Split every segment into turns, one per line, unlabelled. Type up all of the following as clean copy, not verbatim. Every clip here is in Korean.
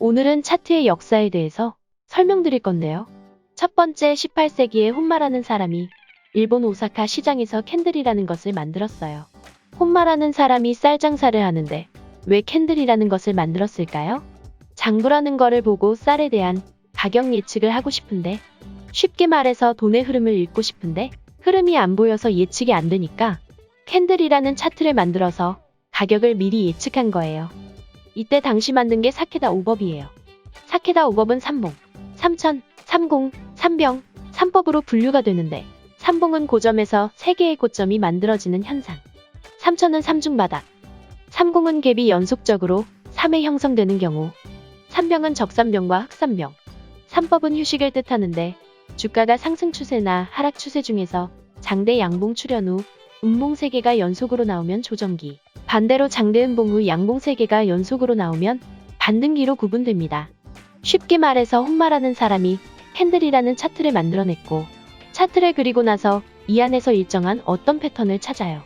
오늘은 차트의 역사에 대해서 설명드릴 건데요. 첫 번째, 18세기에 혼마라는 사람이 일본 오사카 시장에서 캔들이라는 것을 만들었어요. 혼마라는 사람이 쌀 장사를 하는데 왜 캔들이라는 것을 만들었을까요? 장부라는 거를 보고 쌀에 대한 가격 예측을 하고 싶은데, 쉽게 말해서 돈의 흐름을 읽고 싶은데 흐름이 안 보여서 예측이 안 되니까 캔들이라는 차트를 만들어서 가격을 미리 예측한 거예요. 이때 당시 만든 게 사케다 오법이에요. 사케다 오법은 삼봉, 삼천, 삼공, 삼병, 삼법으로 분류가 되는데, 삼봉은 고점에서 3개의 고점이 만들어지는 현상, 삼천은 삼중바닥, 삼공은 갭이 연속적으로 3회 형성되는 경우, 삼병은 적삼병과 흑삼병, 삼법은 휴식을 뜻하는데, 주가가 상승 추세나 하락 추세 중에서 장대 양봉 출현 후 음봉 3개가 연속으로 나오면 조정기, 반대로 장대 음봉 후 양봉 3개가 연속으로 나오면 반등기로 구분됩니다. 쉽게 말해서 혼마라는 사람이 캔들이라는 차트를 만들어냈고, 차트를 그리고 나서 이 안에서 일정한 어떤 패턴을 찾아요.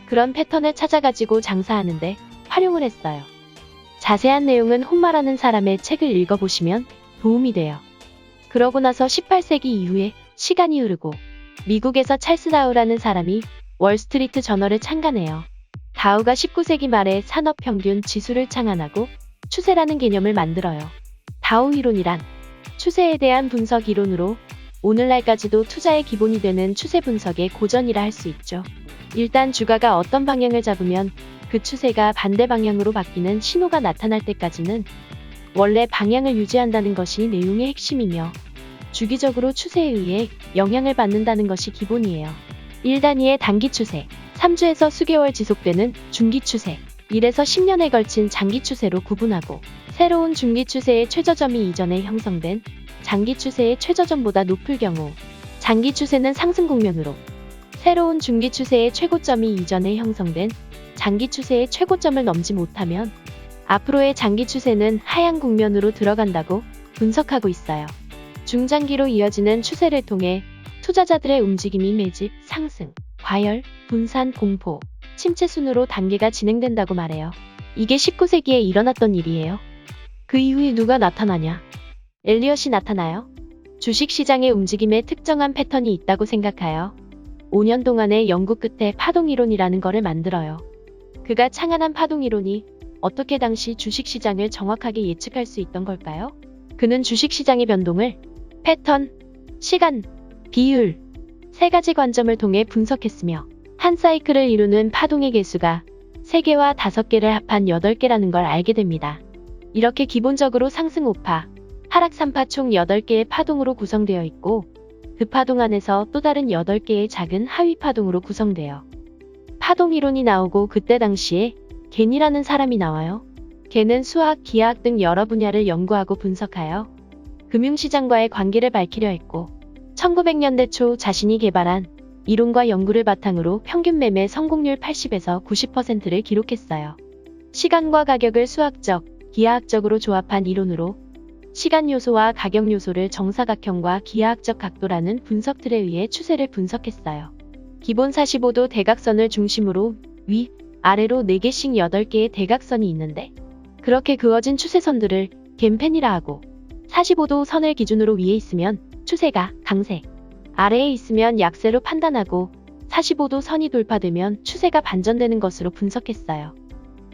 그런 패턴을 찾아가지고 장사하는데 활용을 했어요. 자세한 내용은 혼마라는 사람의 책을 읽어보시면 도움이 돼요. 그러고 나서 18세기 이후에 시간이 흐르고 미국에서 찰스 다우라는 사람이 월스트리트 저널을 창간해요. 다우가 19세기 말에 산업평균 지수를 창안하고 추세라는 개념을 만들어요. 다우 이론이란 추세에 대한 분석 이론으로 오늘날까지도 투자의 기본이 되는 추세 분석의 고전이라 할 수 있죠. 일단 주가가 어떤 방향을 잡으면 그 추세가 반대 방향으로 바뀌는 신호가 나타날 때까지는 원래 방향을 유지한다는 것이 내용의 핵심이며, 주기적으로 추세에 의해 영향을 받는다는 것이 기본이에요. 1단위의 단기 추세, 3주에서 수개월 지속되는 중기 추세, 1에서 10년에 걸친 장기 추세로 구분하고, 새로운 중기 추세의 최저점이 이전에 형성된 장기 추세의 최저점보다 높을 경우 장기 추세는 상승 국면으로, 새로운 중기 추세의 최고점이 이전에 형성된 장기 추세의 최고점을 넘지 못하면 앞으로의 장기 추세는 하향 국면으로 들어간다고 분석하고 있어요. 중장기로 이어지는 추세를 통해 투자자들의 움직임이 매집, 상승, 과열, 분산, 공포, 침체 순으로 단계가 진행된다고 말해요. 이게 19세기에 일어났던 일이에요. 그 이후에 누가 나타나냐? 엘리엇이 나타나요. 주식시장의 움직임에 특정한 패턴이 있다고 생각하여 5년 동안의 연구 끝에 파동이론이라는 거를 만들어요. 그가 창안한 파동이론이 어떻게 당시 주식시장을 정확하게 예측할 수 있던 걸까요? 그는 주식시장의 변동을 패턴, 시간, 비율, 3가지 관점을 통해 분석했으며, 한 사이클을 이루는 파동의 개수가 3개와 5개를 합한 8개라는 걸 알게 됩니다. 이렇게 기본적으로 상승 5파, 하락 3파 총 8개의 파동으로 구성되어 있고, 그 파동 안에서 또 다른 8개의 작은 하위 파동으로 구성돼요. 파동 이론이 나오고 그때 당시에 겐이라는 사람이 나와요. 겐은 수학, 기하학 등 여러 분야를 연구하고 분석하여 금융시장과의 관계를 밝히려 했고, 1900년대 초 자신이 개발한 이론과 연구를 바탕으로 평균 매매 성공률 80에서 90%를 기록했어요. 시간과 가격을 수학적, 기하학적으로 조합한 이론으로 시간 요소와 가격 요소를 정사각형과 기하학적 각도라는 분석 틀에 의해 추세를 분석했어요. 기본 45도 대각선을 중심으로 위, 아래로 4개씩 8개의 대각선이 있는데, 그렇게 그어진 추세선들을 겐펜이라 하고, 45도 선을 기준으로 위에 있으면 추세가 강세, 아래에 있으면 약세로 판단하고, 45도 선이 돌파되면 추세가 반전되는 것으로 분석했어요.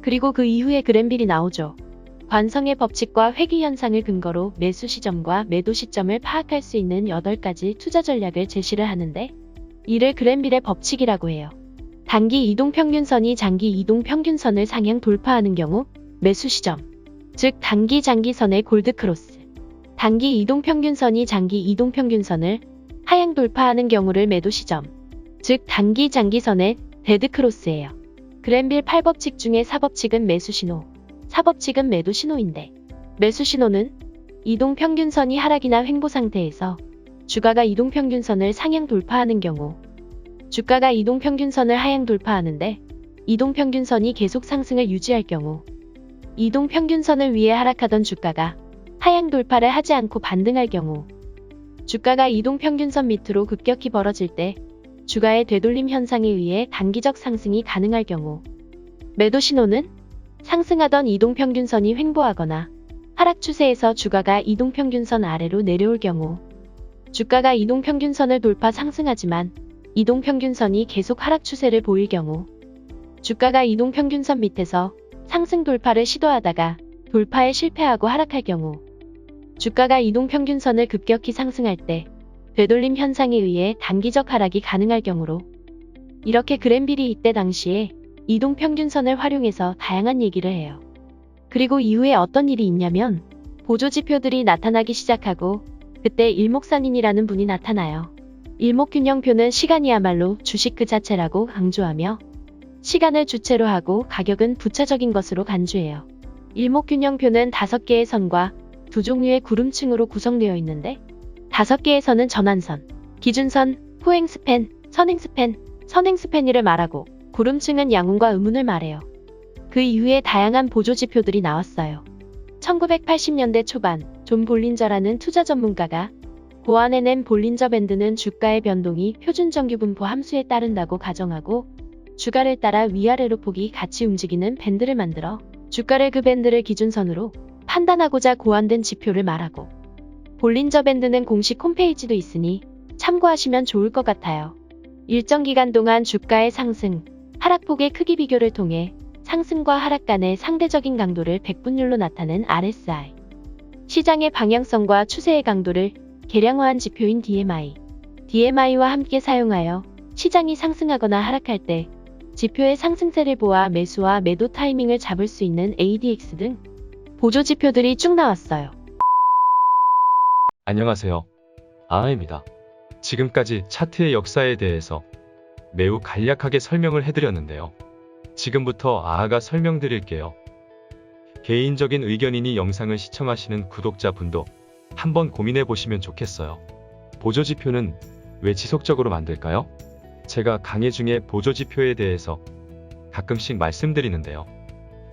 그리고 그 이후에 그랜빌이 나오죠. 관성의 법칙과 회귀 현상을 근거로 매수 시점과 매도 시점을 파악할 수 있는 8가지 투자 전략을 제시를 하는데, 이를 그랜빌의 법칙이라고 해요. 단기 이동평균선이 장기 이동평균선을 상향 돌파하는 경우 매수 시점, 즉 단기 장기선의 골드크로스, 단기 이동평균선이 장기 이동평균선을 하향 돌파하는 경우를 매도 시점, 즉 단기 장기선의 데드크로스예요. 그랜빌 8법칙 중에 4법칙은 매수 신호, 4법칙은 매도 신호인데, 매수 신호는 이동평균선이 하락이나 횡보 상태에서 주가가 이동평균선을 상향 돌파하는 경우, 주가가 이동평균선을 하향 돌파하는데 이동평균선이 계속 상승을 유지할 경우, 이동평균선을 위해 하락하던 주가가 하향 돌파를 하지 않고 반등할 경우, 주가가 이동평균선 밑으로 급격히 벌어질 때 주가의 되돌림 현상에 의해 단기적 상승이 가능할 경우, 매도 신호는 상승하던 이동평균선이 횡보하거나 하락 추세에서 주가가 이동평균선 아래로 내려올 경우 주가가 이동평균선을 돌파 상승하지만 이동평균선이 계속 하락 추세를 보일 경우 주가가 이동평균선 밑에서 상승 돌파를 시도하다가 돌파에 실패하고 하락할 경우 주가가 이동평균선을 급격히 상승할 때 되돌림 현상에 의해 단기적 하락이 가능할 경우로 이렇게 그랜빌이 이때 당시에 이동평균선을 활용해서 다양한 얘기를 해요. 그리고 이후에 어떤 일이 있냐면 보조지표들이 나타나기 시작하고 그때 일목산인이라는 분이 나타나요. 일목균형표는 시간이야말로 주식 그 자체라고 강조하며 시간을 주체로 하고 가격은 부차적인 것으로 간주해요. 일목균형표는 5개의 선과 2종류의 구름층으로 구성되어 있는데 5개의 선은 전환선, 기준선, 후행스팬, 선행스팬이를 말하고 구름층은 양운과 음운을 말해요. 그 이후에 다양한 보조지표들이 나왔어요. 1980년대 초반 존 볼린저라는 투자 전문가가 고안해낸 볼린저 밴드는 주가의 변동이 표준 정규분포 함수에 따른다고 가정하고 주가를 따라 위아래로 폭이 같이 움직이는 밴드를 만들어 주가를 그 밴드를 기준선으로 판단하고자 고안된 지표를 말하고 볼린저 밴드는 공식 홈페이지도 있으니 참고하시면 좋을 것 같아요. 일정 기간 동안 주가의 상승, 하락폭의 크기 비교를 통해 상승과 하락 간의 상대적인 강도를 백분율로 나타낸 RSI, 시장의 방향성과 추세의 강도를 계량화한 지표인 DMI와 함께 사용하여 시장이 상승하거나 하락할 때 지표의 상승세를 보아 매수와 매도 타이밍을 잡을 수 있는 ADX 등 보조지표들이 쭉 나왔어요.
안녕하세요. 아하입니다. 지금까지 차트의 역사에 대해서 매우 간략하게 설명을 해드렸는데요. 지금부터 아하가 설명드릴게요. 개인적인 의견이니 영상을 시청하시는 구독자분도 한번 고민해보시면 좋겠어요. 보조지표는 왜 지속적으로 만들까요? 제가 강의 중에 보조지표에 대해서 가끔씩 말씀드리는데요.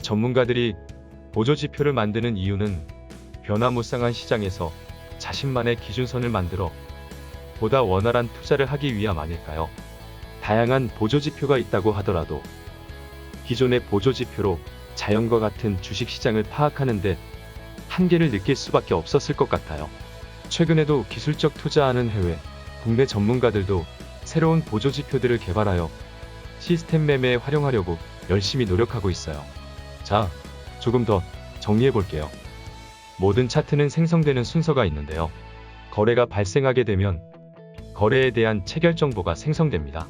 전문가들이 보조지표를 만드는 이유는 변화무쌍한 시장에서 자신만의 기준선을 만들어 보다 원활한 투자를 하기 위함 아닐까요? 다양한 보조지표가 있다고 하더라도 기존의 보조지표로 자연과 같은 주식시장을 파악하는데 한계를 느낄 수밖에 없었을 것 같아요. 최근에도 기술적 투자하는 해외, 국내 전문가들도 새로운 보조지표들을 개발하여 시스템 매매에 활용하려고 열심히 노력하고 있어요. 자, 조금 더 정리해 볼게요. 모든 차트는 생성되는 순서가 있는데요. 거래가 발생하게 되면 거래에 대한 체결 정보가 생성됩니다.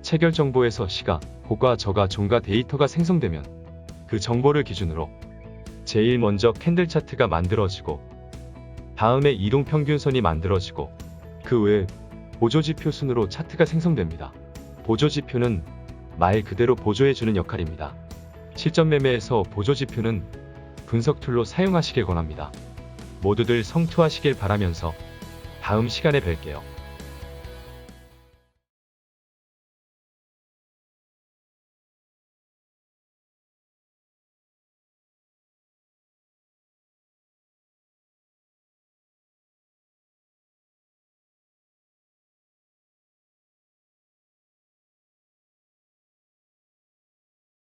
체결 정보에서 시가, 고가, 저가, 종가 데이터가 생성되면 그 정보를 기준으로 제일 먼저 캔들 차트가 만들어지고 다음에 이동평균선이 만들어지고 그 외에 보조지표 순으로 차트가 생성됩니다. 보조지표는 말 그대로 보조해주는 역할입니다. 실전 매매에서 보조지표는 분석 툴로 사용하시길 권합니다. 모두들 성투하시길 바라면서 다음 시간에 뵐게요.